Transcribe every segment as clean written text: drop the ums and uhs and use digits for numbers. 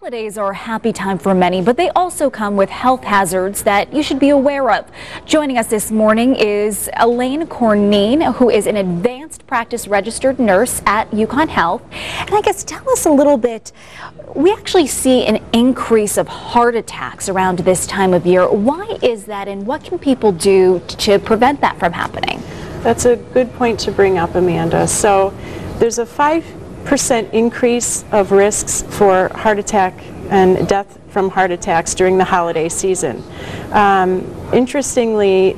Holidays are a happy time for many, but they also come with health hazards that you should be aware of. Joining us this morning is Elaine Cournean, who is an advanced practice registered nurse at UConn Health. And I guess tell us a little bit, we actually see an increase of heart attacks around this time of year. Why is that, and what can people do to prevent that from happening? That's a good point to bring up, Amanda. So there's a 5% increase of risks for heart attack and death from heart attacks during the holiday season. Interestingly,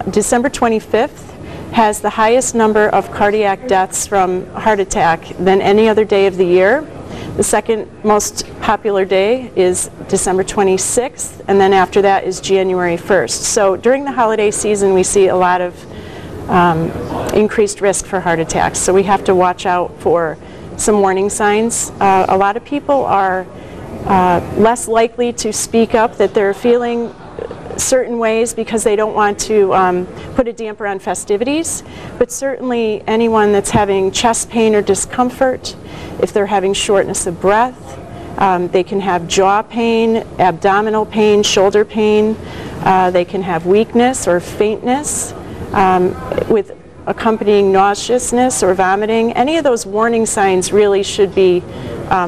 December 25th has the highest number of cardiac deaths from heart attack than any other day of the year. The second most popular day is December 26th, and then after that is January 1st. So during the holiday season, we see a lot of increased risk for heart attacks. So we have to watch out for some warning signs. A lot of people are less likely to speak up that they're feeling certain ways because they don't want to put a damper on festivities, but certainly anyone that's having chest pain or discomfort, if they're having shortness of breath, they can have jaw pain, abdominal pain, shoulder pain, they can have weakness or faintness with accompanying nauseousness or vomiting. Any of those warning signs really should be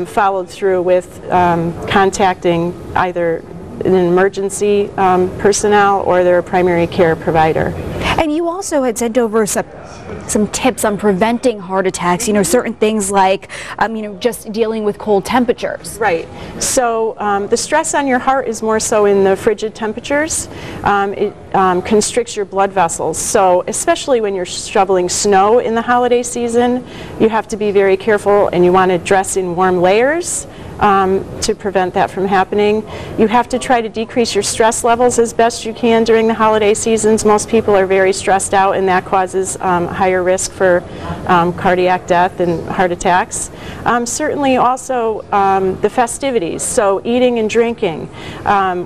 followed through with contacting either an emergency personnel or their primary care provider. And you also had sent over some tips on preventing heart attacks, you know, certain things like, just dealing with cold temperatures. Right. So the stress on your heart is more so in the frigid temperatures. It constricts your blood vessels. So especially when you're shoveling snow in the holiday season, you have to be very careful, and you want to dress in warm layers to prevent that from happening. You have to try to decrease your stress levels as best you can during the holiday seasons. Most people are very stressed out, and that causes higher risk for cardiac death and heart attacks. Certainly also the festivities, so eating and drinking.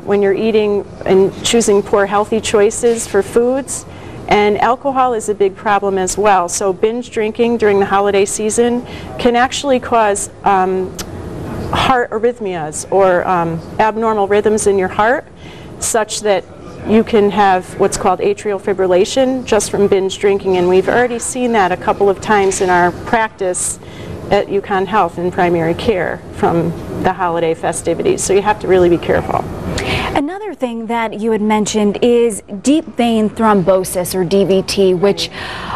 When you're eating and choosing poor healthy choices for foods, and alcohol is a big problem as well. So binge drinking during the holiday season can actually cause heart arrhythmias or abnormal rhythms in your heart, such that you can have what's called atrial fibrillation just from binge drinking, and we've already seen that a couple of times in our practice at UConn Health in primary care from the holiday festivities. So you have to really be careful. Another thing that you had mentioned is deep vein thrombosis, or DVT, which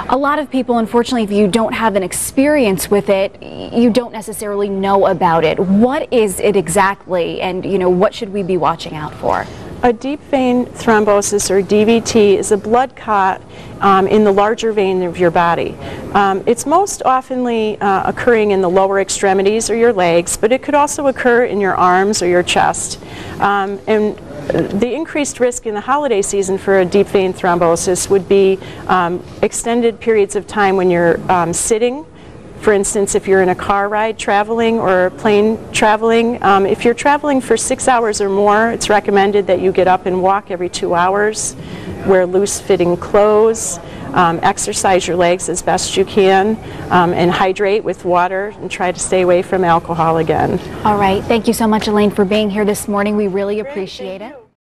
a lot of people, unfortunately, if you don't have an experience with it, you don't necessarily know about it. What is it exactly, and what should we be watching out for? A deep vein thrombosis, or DVT, is a blood clot in the larger vein of your body. It's most oftenly occurring in the lower extremities or your legs, but it could also occur in your arms or your chest. And the increased risk in the holiday season for a deep vein thrombosis would be extended periods of time when you're sitting. For instance, if you're in a car ride traveling or a plane traveling, if you're traveling for 6 hours or more, it's recommended that you get up and walk every 2 hours, wear loose-fitting clothes, exercise your legs as best you can, and hydrate with water, and try to stay away from alcohol again. All right. Thank you so much, Elaine, for being here this morning. We really appreciate it.